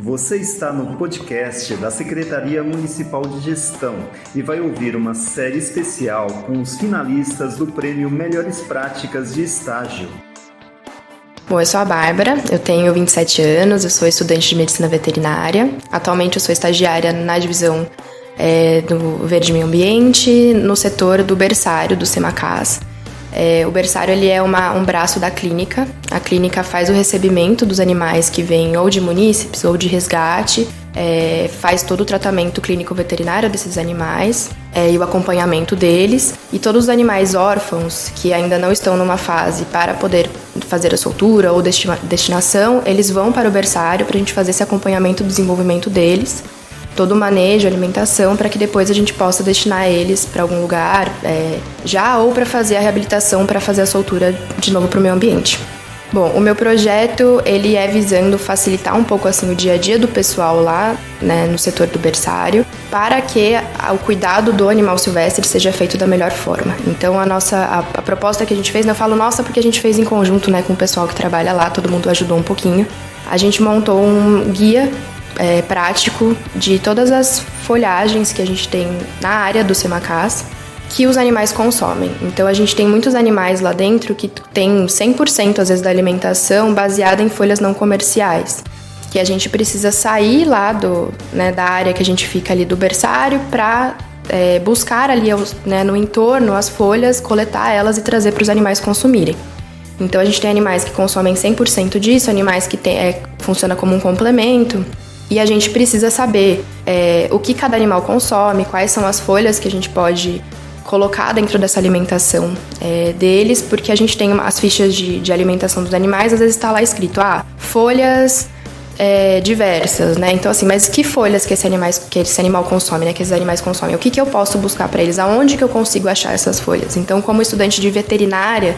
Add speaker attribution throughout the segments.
Speaker 1: Você está no podcast da Secretaria Municipal de Gestão e vai ouvir uma série especial com os finalistas do prêmio Melhores Práticas de Estágio.
Speaker 2: Bom, eu sou a Bárbara, eu tenho 27 anos, eu sou estudante de Medicina Veterinária. Atualmente eu sou estagiária na divisão do Verde Meio Ambiente, no setor do berçário do Semacas. O berçário ele é um braço da clínica. A clínica faz o recebimento dos animais que vêm ou de munícipes ou de resgate, faz todo o tratamento clínico-veterinário desses animais e o acompanhamento deles. E todos os animais órfãos que ainda não estão numa fase para poder fazer a soltura ou destinação, eles vão para o berçário para a gente fazer esse acompanhamento do desenvolvimento deles. Todo o manejo, alimentação, para que depois a gente possa destinar eles para algum lugar ou para fazer a reabilitação, para fazer a soltura de novo para o meio ambiente. Bom, o meu projeto ele é visando facilitar um pouco assim o dia a dia do pessoal lá, né, no setor do berçário, para que o cuidado do animal silvestre seja feito da melhor forma. Então a proposta que a gente fez, eu falo nossa porque a gente fez em conjunto, né, com o pessoal que trabalha lá, todo mundo ajudou um pouquinho. A gente montou um guia prático de todas as folhagens que a gente tem na área do Semacas que os animais consomem. Então a gente tem muitos animais lá dentro que tem 100% às vezes da alimentação baseada em folhas não comerciais, que a gente precisa sair lá da área que a gente fica ali do berçário para buscar ali no entorno as folhas, coletar elas e trazer para os animais consumirem. Então a gente tem animais que consomem 100% disso, animais que funciona como um complemento. E a gente precisa saber o que cada animal consome, quais são as folhas que a gente pode colocar dentro dessa alimentação deles, porque a gente tem as fichas de alimentação dos animais, às vezes está lá escrito, folhas diversas, né? Então assim, mas que folhas que esse animal consome, né? Que esses animais consomem? O que eu posso buscar para eles? Aonde que eu consigo achar essas folhas? Então, como estudante de veterinária,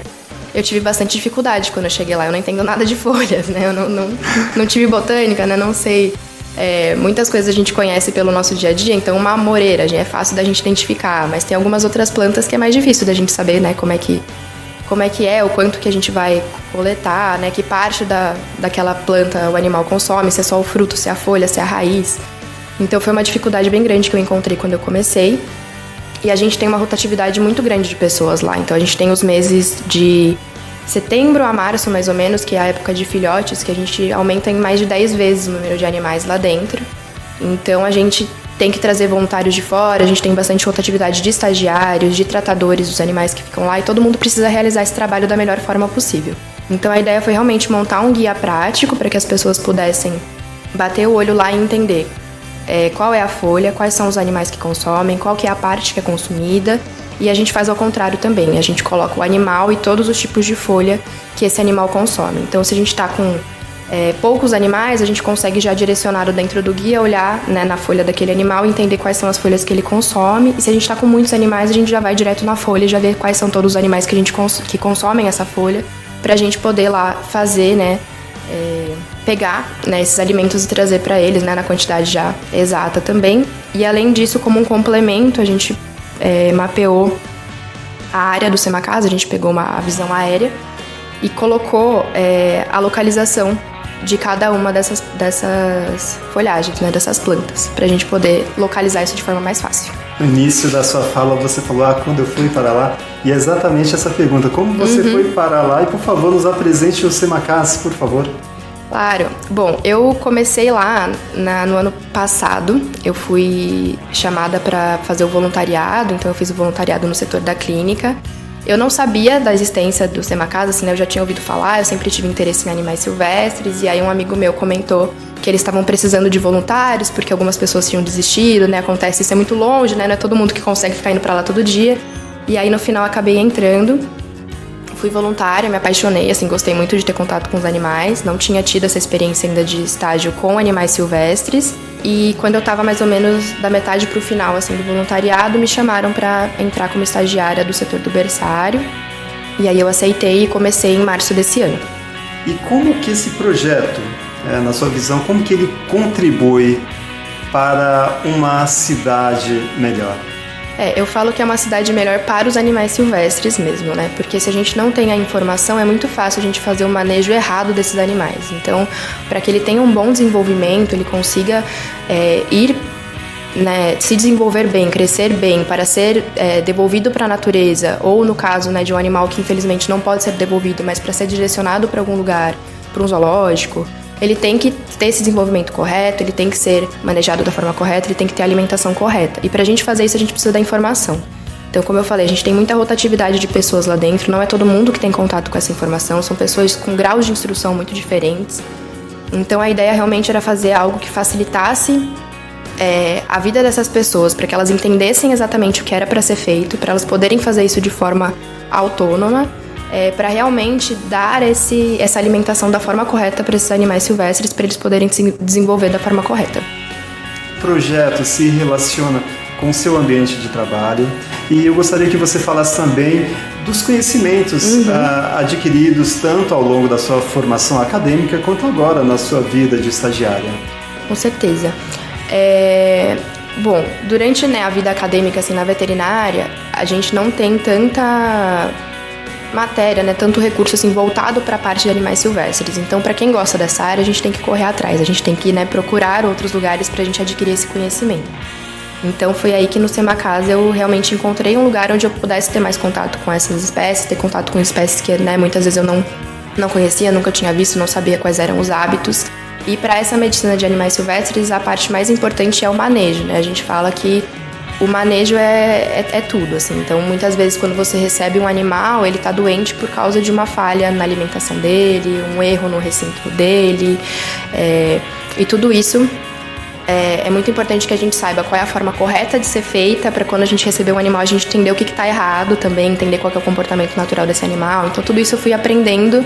Speaker 2: eu tive bastante dificuldade quando eu cheguei lá. Eu não entendo nada de folhas, né? Eu não tive botânica, né? Não sei. Muitas coisas a gente conhece pelo nosso dia a dia, então uma amoreira é fácil da gente identificar, mas tem algumas outras plantas que é mais difícil da gente saber, né, como é que é, o quanto que a gente vai coletar, né, que parte daquela planta o animal consome, se é só o fruto, se é a folha, se é a raiz. Então foi uma dificuldade bem grande que eu encontrei quando eu comecei. E a gente tem uma rotatividade muito grande de pessoas lá, então a gente tem os meses de setembro a março, mais ou menos, que é a época de filhotes, que a gente aumenta em mais de 10 vezes o número de animais lá dentro. Então, a gente tem que trazer voluntários de fora, a gente tem bastante rotatividade de estagiários, de tratadores dos animais que ficam lá, e todo mundo precisa realizar esse trabalho da melhor forma possível. Então, a ideia foi realmente montar um guia prático para que as pessoas pudessem bater o olho lá e entender qual é a folha, quais são os animais que consomem, qual que é a parte que é consumida. E a gente faz ao contrário também, a gente coloca o animal e todos os tipos de folha que esse animal consome. Então, se a gente está com poucos animais, a gente consegue já direcionar dentro do guia, olhar, né, na folha daquele animal e entender quais são as folhas que ele consome. E se a gente está com muitos animais, a gente já vai direto na folha e já vê quais são todos os animais que consomem essa folha, para a gente poder lá fazer, né, pegar, né, esses alimentos e trazer para eles, né, na quantidade já exata também. E além disso, como um complemento, a gente mapeou a área do Semacas, a gente pegou uma visão aérea e colocou a localização de cada uma dessas folhagens, né, dessas plantas, para a gente poder localizar isso de forma mais fácil.
Speaker 1: No início da sua fala você falou, quando eu fui para lá, e é exatamente essa pergunta, como você foi para lá? E por favor, nos apresente o Semacas, por favor.
Speaker 2: Claro. Bom, eu comecei lá no ano passado, eu fui chamada para fazer o voluntariado, então eu fiz o voluntariado no setor da clínica. Eu não sabia da existência do Semacas, assim, né, eu já tinha ouvido falar, eu sempre tive interesse em animais silvestres, e aí um amigo meu comentou que eles estavam precisando de voluntários, porque algumas pessoas tinham desistido, né, acontece, isso é muito longe, né, não é todo mundo que consegue ficar indo para lá todo dia. E aí no final acabei entrando. Fui voluntária, me apaixonei, assim, gostei muito de ter contato com os animais. Não tinha tido essa experiência ainda de estágio com animais silvestres. E quando eu tava mais ou menos da metade pro final, assim, do voluntariado, me chamaram para entrar como estagiária do setor do berçário. E aí eu aceitei e comecei em março desse ano.
Speaker 1: E como que esse projeto, na sua visão, como que ele contribui para uma cidade melhor?
Speaker 2: Eu falo que é uma cidade melhor para os animais silvestres mesmo, né? Porque se a gente não tem a informação, é muito fácil a gente fazer o manejo errado desses animais. Então, para que ele tenha um bom desenvolvimento, ele consiga ir, né, se desenvolver bem, crescer bem, para ser devolvido para a natureza, ou no caso, né, de um animal que infelizmente não pode ser devolvido, mas para ser direcionado para algum lugar, para um zoológico, ele tem que ter esse desenvolvimento correto, ele tem que ser manejado da forma correta, ele tem que ter a alimentação correta. E pra gente fazer isso, a gente precisa da informação. Então, como eu falei, a gente tem muita rotatividade de pessoas lá dentro, não é todo mundo que tem contato com essa informação, são pessoas com graus de instrução muito diferentes. Então, a ideia realmente era fazer algo que facilitasse a vida dessas pessoas, para que elas entendessem exatamente o que era para ser feito, para elas poderem fazer isso de forma autônoma, para realmente dar essa alimentação da forma correta para esses animais silvestres, para eles poderem se desenvolver da forma correta.
Speaker 1: O projeto se relaciona com o seu ambiente de trabalho e eu gostaria que você falasse também dos conhecimentos adquiridos tanto ao longo da sua formação acadêmica quanto agora na sua vida de estagiária.
Speaker 2: Com certeza. Bom, durante a vida acadêmica assim, na veterinária, a gente não tem tanta matéria, né, tanto recurso assim voltado para a parte de animais silvestres. Então, para quem gosta dessa área, a gente tem que correr atrás, a gente tem que procurar outros lugares para a gente adquirir esse conhecimento. Então, foi aí que no Semacasa eu realmente encontrei um lugar onde eu pudesse ter mais contato com essas espécies, ter contato com espécies que, muitas vezes eu não conhecia, nunca tinha visto, não sabia quais eram os hábitos. E para essa medicina de animais silvestres, a parte mais importante é o manejo, né? A gente fala que o manejo é tudo, assim. Então, muitas vezes, quando você recebe um animal, ele tá doente por causa de uma falha na alimentação dele, um erro no recinto dele, e tudo isso é muito importante que a gente saiba qual é a forma correta de ser feita, para quando a gente receber um animal, a gente entender o que tá errado também, entender qual que é o comportamento natural desse animal. Então, tudo isso eu fui aprendendo,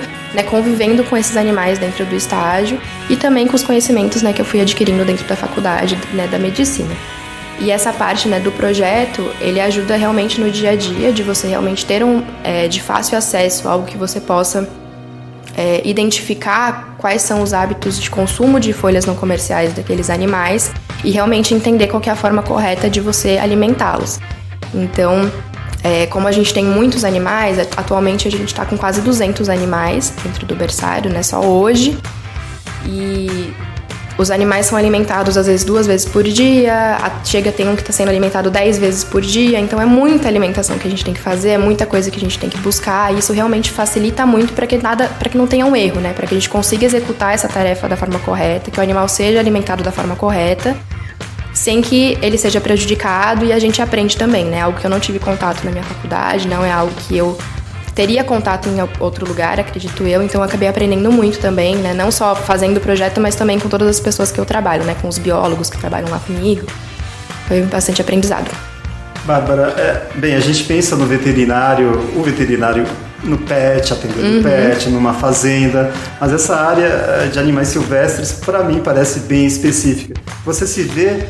Speaker 2: convivendo com esses animais dentro do estágio e também com os conhecimentos, que eu fui adquirindo dentro da faculdade, da medicina. E essa parte do projeto, ele ajuda realmente no dia a dia, de você realmente ter de fácil acesso, algo que você possa identificar quais são os hábitos de consumo de folhas não comerciais daqueles animais e realmente entender qual que é a forma correta de você alimentá-los. Então, como a gente tem muitos animais, atualmente a gente está com quase 200 animais dentro do berçário, só hoje, e os animais são alimentados às vezes 2 vezes por dia, tem um que está sendo alimentado 10 vezes por dia, então é muita alimentação que a gente tem que fazer, é muita coisa que a gente tem que buscar, e isso realmente facilita muito para que não tenha um erro, para que a gente consiga executar essa tarefa da forma correta, que o animal seja alimentado da forma correta, sem que ele seja prejudicado, e a gente aprende também, algo que eu não tive contato na minha faculdade, não é algo que eu teria contato em outro lugar, acredito eu, então eu acabei aprendendo muito também, não só fazendo o projeto, mas também com todas as pessoas que eu trabalho, com os biólogos que trabalham lá comigo. Foi bastante aprendizado.
Speaker 1: Bárbara, bem, a gente pensa no veterinário, o veterinário no pet, atendendo pet, numa fazenda, mas essa área de animais silvestres, para mim, parece bem específica. Você se vê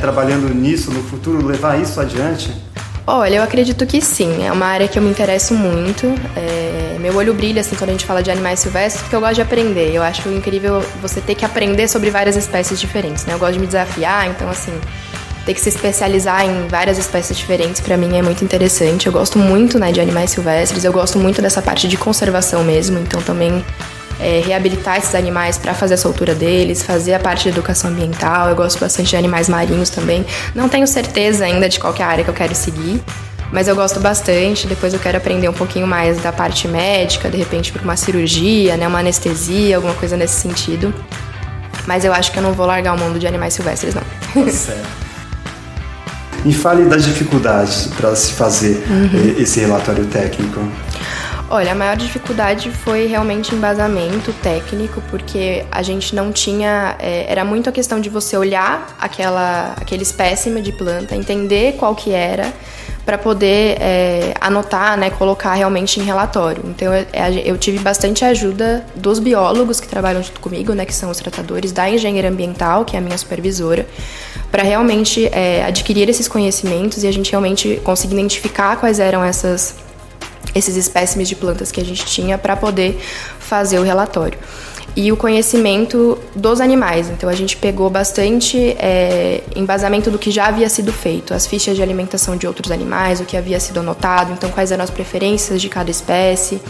Speaker 1: trabalhando nisso no futuro, levar isso adiante?
Speaker 2: Olha, eu acredito que sim, é uma área que eu me interesso muito, meu olho brilha assim quando a gente fala de animais silvestres, porque eu gosto de aprender, eu acho incrível você ter que aprender sobre várias espécies diferentes, eu gosto de me desafiar, então assim, ter que se especializar em várias espécies diferentes pra mim é muito interessante, eu gosto muito de animais silvestres, eu gosto muito dessa parte de conservação mesmo, então também reabilitar esses animais para fazer a soltura deles, fazer a parte de educação ambiental. Eu gosto bastante de animais marinhos também. Não tenho certeza ainda de qual que é a área que eu quero seguir, mas eu gosto bastante. Depois eu quero aprender um pouquinho mais da parte médica, de repente para uma cirurgia, uma anestesia, alguma coisa nesse sentido. Mas eu acho que eu não vou largar o mundo de animais silvestres, não.
Speaker 1: Certo. Me fale das dificuldades para se fazer esse relatório técnico.
Speaker 2: Olha, a maior dificuldade foi realmente embasamento técnico, porque a gente não tinha... era muito a questão de você olhar aquele espécime de planta, entender qual que era, para poder anotar, colocar realmente em relatório. Então, eu tive bastante ajuda dos biólogos que trabalham junto comigo, que são os tratadores, da engenheira ambiental, que é a minha supervisora, para realmente adquirir esses conhecimentos e a gente realmente conseguir identificar quais eram esses espécimes de plantas que a gente tinha para poder fazer o relatório. e o conhecimento dos animais. Então a gente pegou bastante embasamento do que já havia sido feito, as fichas de alimentação de outros animais, o que havia sido anotado, então quais eram as preferências de cada espécie,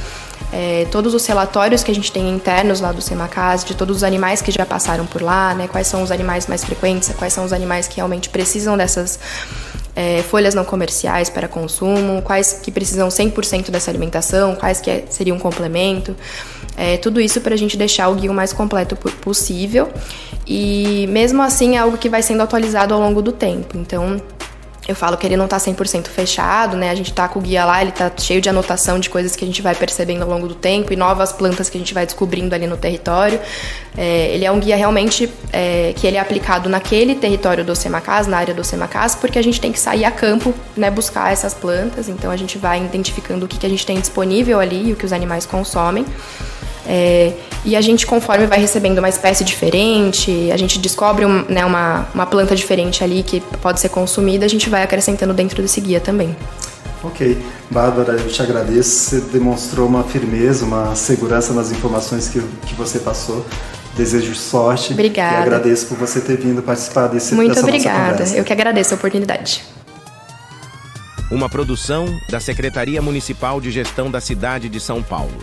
Speaker 2: todos os relatórios que a gente tem internos lá do Semacas, de todos os animais que já passaram por lá, né, quais são os animais mais frequentes, quais são os animais que realmente precisam dessas folhas não comerciais para consumo, quais que precisam 100% dessa alimentação, quais que seriam um complemento. Tudo isso para a gente deixar o guia o mais completo possível. E mesmo assim é algo que vai sendo atualizado ao longo do tempo. Então, eu falo que ele não está 100% fechado, né? A gente tá com o guia lá, ele tá cheio de anotação de coisas que a gente vai percebendo ao longo do tempo e novas plantas que a gente vai descobrindo ali no território. Ele é um guia realmente que ele é aplicado naquele território do Semacas, na área do Semacas, porque a gente tem que sair a campo, né, buscar essas plantas. Então a gente vai identificando o que a gente tem disponível ali e o que os animais consomem. E a gente, conforme vai recebendo uma espécie diferente, a gente descobre uma planta diferente ali que pode ser consumida, a gente vai acrescentando dentro desse guia também.
Speaker 1: Ok. Bárbara, eu te agradeço. Você demonstrou uma firmeza, uma segurança nas informações que você passou. Desejo sorte.
Speaker 2: Obrigada.
Speaker 1: E agradeço por você ter vindo participar dessa nossa conversa.
Speaker 2: Muito obrigada. Eu que agradeço a oportunidade.
Speaker 3: Uma produção da Secretaria Municipal de Gestão da Cidade de São Paulo.